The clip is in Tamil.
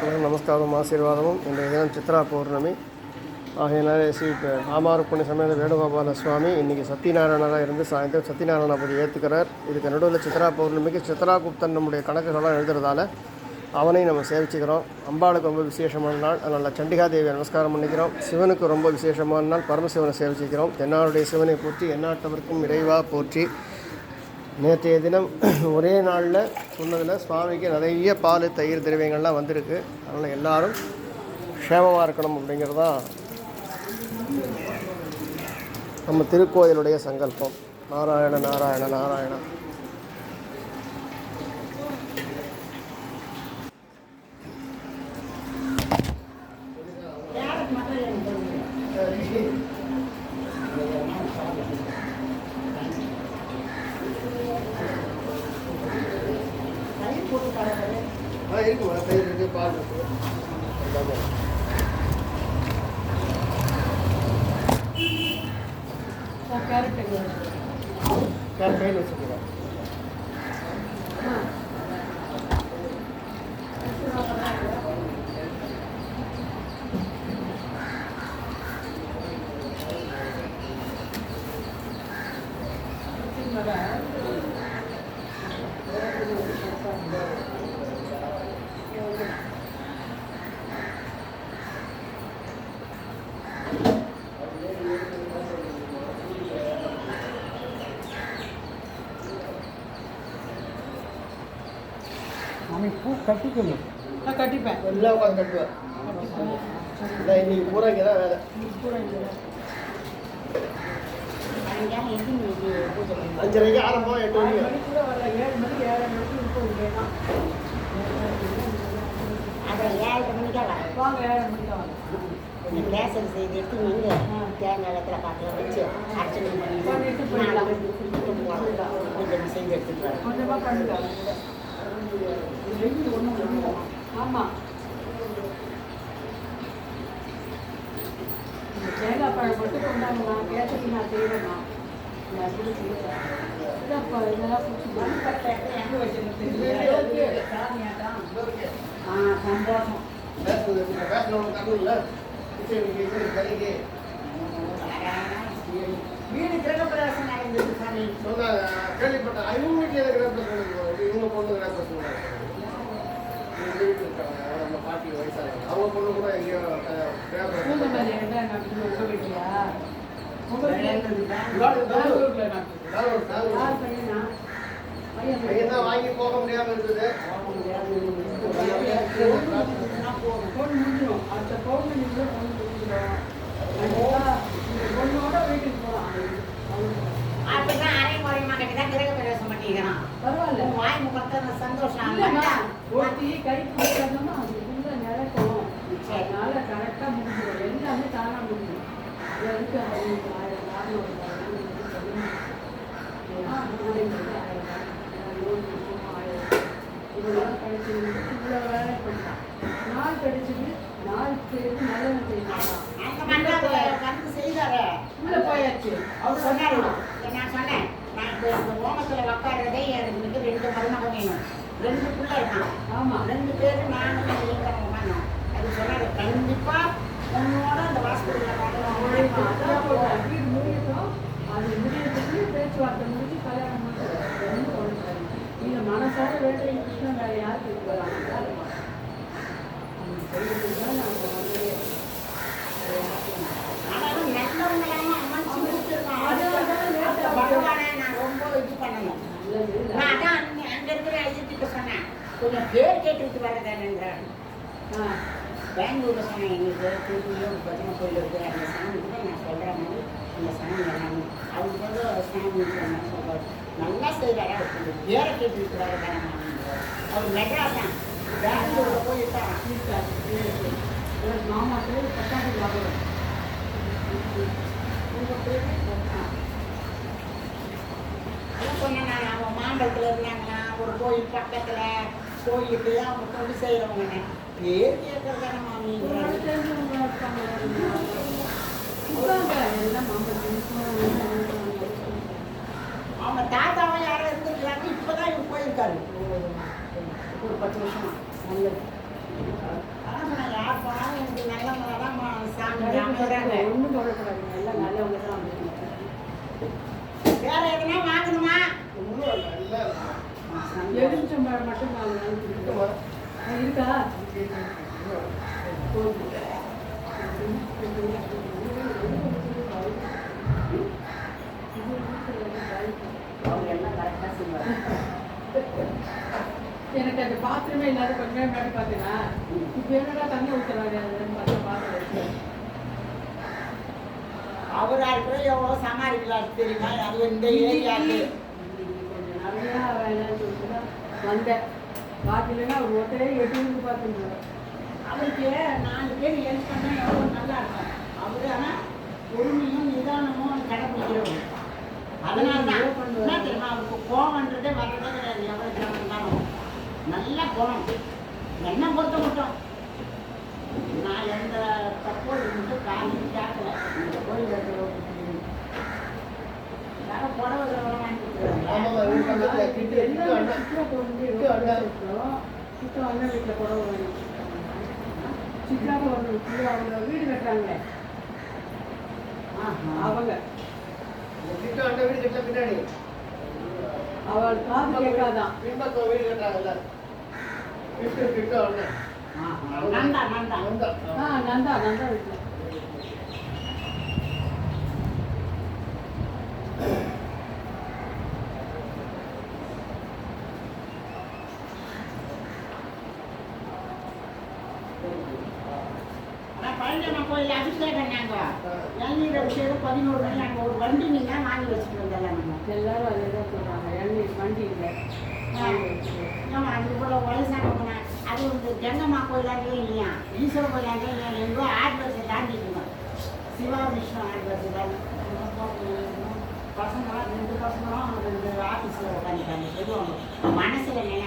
நமஸ்காரம் ஆசீர்வாதமும். இன்றைய தினம் சித்ரா பௌர்ணமி ஆகையினாலே ஸ்ரீ ராமாருப்பணி சமேத வேணுகோபால சுவாமி இன்றைக்கி சத்யநாராயணராக இருந்து சாயந்தரம் சத்யநாராயண பூஜை ஏற்றுக்கிறார். இதுக்கு நடுவில் சித்ரா பௌர்ணமிக்கு சித்ராகுப்தன் நம்முடைய கணக்குகள்லாம் எழுதுறதால அவனையும் நம்ம சேவிச்சுக்கிறோம். அம்பாளுக்கு ரொம்ப விசேஷமான நாள், அதனால் சண்டிகாதேவியை நமஸ்காரம் பண்ணிக்கிறோம். சிவனுக்கு ரொம்ப விசேஷமான நாள், பரமசிவனை சேவிச்சுக்கிறோம். தென்னாடுடைய சிவனை போற்றி, எந்நாட்டவருக்கும் இறைவா போற்றி. நேற்றைய தினம் ஒரே நாளில் சொன்னதில் சுவாமிக்கு நிறைய பால் தயிர் திரவியங்கள்லாம் வந்திருக்கு. அதனால் எல்லோரும் க்ஷேமமாக இருக்கணும் அப்படிங்கிறது தான் நம்ம திருக்கோயிலுடைய சங்கல்பம். நாராயண நாராயண நாராயண. இருக்குமா தயிர் இருக்குது, பால் இருக்குது, எல்லாமே. கேரட் கையில் வச்சுருக்கேன். பூ கட்டிக்கணும். நான் கட்டிப்பேன், எல்லாம் உட்காந்து கட்டுவேன். இல்லை இன்னைக்கு பூரா இங்கே தான் வேலை. 5:30 ஆரம்பம், 8 மணிக்கு கூட வரல. 7 மணி 7:30 மணிக்கு இப்போ இங்கே தான். அதை 7:30 மணிக்கா வர வாங்க, 7:30 மணிக்கா வாங்க. நீங்கள் லேசர் செய்து எடுத்து வந்து தேங்காய் இடத்துல காட்டில் வச்சு அர்ச்சனை பண்ணி கொஞ்சம் செய்து எடுத்துட்டு வரேன். கொஞ்சமாக பண்ணுங்க. ஆமாம், தேங்காய் பழம் மட்டும் கொண்டாங்க. நான் கேட்டதுக்கு நான் செய்வேண்ணா. இதப்பா இதெல்லாம் எங்கே வச்சுருக்கேன். சந்தோஷம். வீடு கிரகப்பிரவேசம் நடந்தது சாமி. கேள்விப்பட்டேன். இவங்க வீட்டில் கிரகப்பிரவேசம், இவங்க பொண்ணு கிரகப்பிரவேசம். நம்ம பாட்டி வயசாக அவங்க பொண்ணு கூட எங்கேயோ வாங்கி போக முடியாம இருந்தது. அப்படிதான் அரை முறைமா கட்டிதான் கிரகப்பிரவேசம் பண்ணிக்கிறான். பரவாயில்ல, வாய் முகத்த சந்தோஷம். கை பிடிக்கணும்னா அது உள்ள நிலைக்கும். அதனால கரெக்டாக முடிஞ்சிடும், எல்லாமே தானாக முடிஞ்சிடும். அதுக்கு 1000 இதெல்லாம் கழிச்சு இவ்வளோ வேலை பண்ணலாம். நாள் கழிச்சுட்டு 4 பேருக்கு நல்லெண்ணெய் செய்யலாம். உள்ள போயாச்சு. அவர் சொன்னாரு, நான் சொன்னேன், நான் இப்போ இந்த ஓமத்தில் உட்காடுறதே எனக்கு 2 மருமகம் வேணும், 2 பிள்ளை இருக்கான். ஆமாம், 2 பேர் நானும் நீங்களும் பண்ணோம். அது சொன்னாரு, கண்டிப்பாக உன்னோட அந்த வாஸ்துவில் அதான் வீடு முடியட்டும். அது முடியறதுக்கு பேச்சுவார்த்தை முடிஞ்சு கல்யாணம் பண்ணுறது. நீங்கள் மனசார வேண்டிய கிருஷ்ணன் வேறு யாருக்கு இருக்கிறாங்க. ஆனாலும் நல்லவங்களாம அமைச்சு கொடுத்துருக்கான். பகவானை நான் ரொம்ப இது பண்ணணும். நான் அதான் அங்கே இருக்கிற ஐயத்திட்ட சொன்னேன், கொஞ்சம் பேர் கேட்டுக்கிட்டு வரதானுங்கிறான். பெங்களூரில் சொன்னேன், எங்களுக்கு திரும்பியும் ஒரு பஜனை கோயில் இருக்குது, அந்த சாமி கூட நான் சொல்கிற மாதிரி அந்த சாமி எல்லாமே அவங்க வந்து சாமி சொன்னேன் சொல்கிறார். நல்லா செய்கிறாரா, கொஞ்சம் பேரை கேட்டுக்கிட்டு வரதானே. அவர் மெட்ராஸ் தான், பெங்களூரில் போயிருக்கான். மாமா பேர் பட்டாபி பாபுரம். உங்கள் பேர் சொன்னேன் நான். அவன் மாம்பழத்தில் இருந்தாங்கன்னா ஒரு கோயில் பக்கத்தில் கோயிலுக்கு அவங்க கொண்டு செய்கிறவங்க பேர் கேட்கறதான மாமி. தெரிஞ்சவங்க இருப்பாங்க. அவங்க தாத்தாவும் யாரும் இருந்திருக்கிறாங்க. இப்போதான் இவர் போயிருக்காரு ஒரு 10 வருஷமா. நல்லது. சொல்றாங்க. ஒன்றும் கவலைப்படாதீங்க, எல்லாம் நல்லவங்க தான் வந்து. வேற எதுனா வாங்கணுமா? எலுமிச்சம்பழம் மட்டும் வாங்கலாம்னு சொல்லிட்டு. இருக்கா? அவங்க எல்லாம் கரெக்டாக செய்வாங்க. எனக்கு அந்த பாத்திரமே இல்லாத கொஞ்ச நேரம் முன்னாடி பார்த்தீங்கன்னா இப்போ என்னடா தண்ணி ஊற்றுறாங்க பார்த்தா பாத்திரம். அவரா இருக்கிற எவ்வளோ சமாளிக்கலாம் தெரியுமா? அது இந்த ஏரியாவுக்கு கொஞ்சம் நிறையா வேணாம்னு சொல்லிட்டு தான் வந்தேன். பார்க்கலன்னா அவர் ஒருத்தரே 8 மணிக்கு பார்த்துருந்தார். அவருக்கு 4 பேர் ஹெல்ப் பண்ணால் எவ்வளோ நல்லா இருக்கும். அவர் ஆனால் பொறுமையும் நிதானமும் கடைப்பிடிக்கிறவர். அதனால தான் என்ன தெரியுமா, அவருக்கு கோவன்றதே வர்றதே கிடையாது. எவ்வளோ ஜனம் இருந்தாலும் நல்ல குணம். என்னை பொறுத்த மட்டும் நான் எந்த தப்போ இருந்து காலையும் கேட்கல. இந்த கோயில் யாரும் புடவை வாங்கி கொடுத்துருவாங்க. சித்ரா அண்ணன் வீட்டில் புடவை வாங்கி சித்ராவை அவங்க வீடு கட்டுறாங்களே அவங்க பின்னாடி அவள் காது கேட்காதான். பின்பக்கம் வீடு கட்டுறாங்கல்ல, கிட்ட அண்ணன் நந்தா நந்தா நந்தா நந்தா வீட்டில். பழனியம்மா கோயில் அபிஷேகம் நாங்கள் இளநீர் அபிஷேகம் 11 மணி. நாங்கள் ஒரு வண்டி நீங்கள் வாங்கி வச்சுட்டு வந்தலாம். நம்ம எல்லாரும் அதே தான் சொல்கிறாங்க, இளநீர் வண்டி இல்லை. ஆமாம், அது போல் வயசானவங்க. அது வந்து கங்கம்மா கோயிலாகவே இல்லையா, ஈஸ்வர கோயிலாகவே இல்லையா, எங்கோ 8 வருஷம் தாண்டிட்டுங்க. சிவா விஷ்ணு 8 வருஷம் தாண்டி பசங்களாம் 2 பசங்களும் 2 ஆஃபீஸில் உட்காந்துட்டாங்க. பெரியவங்க மனசில் நினைக்க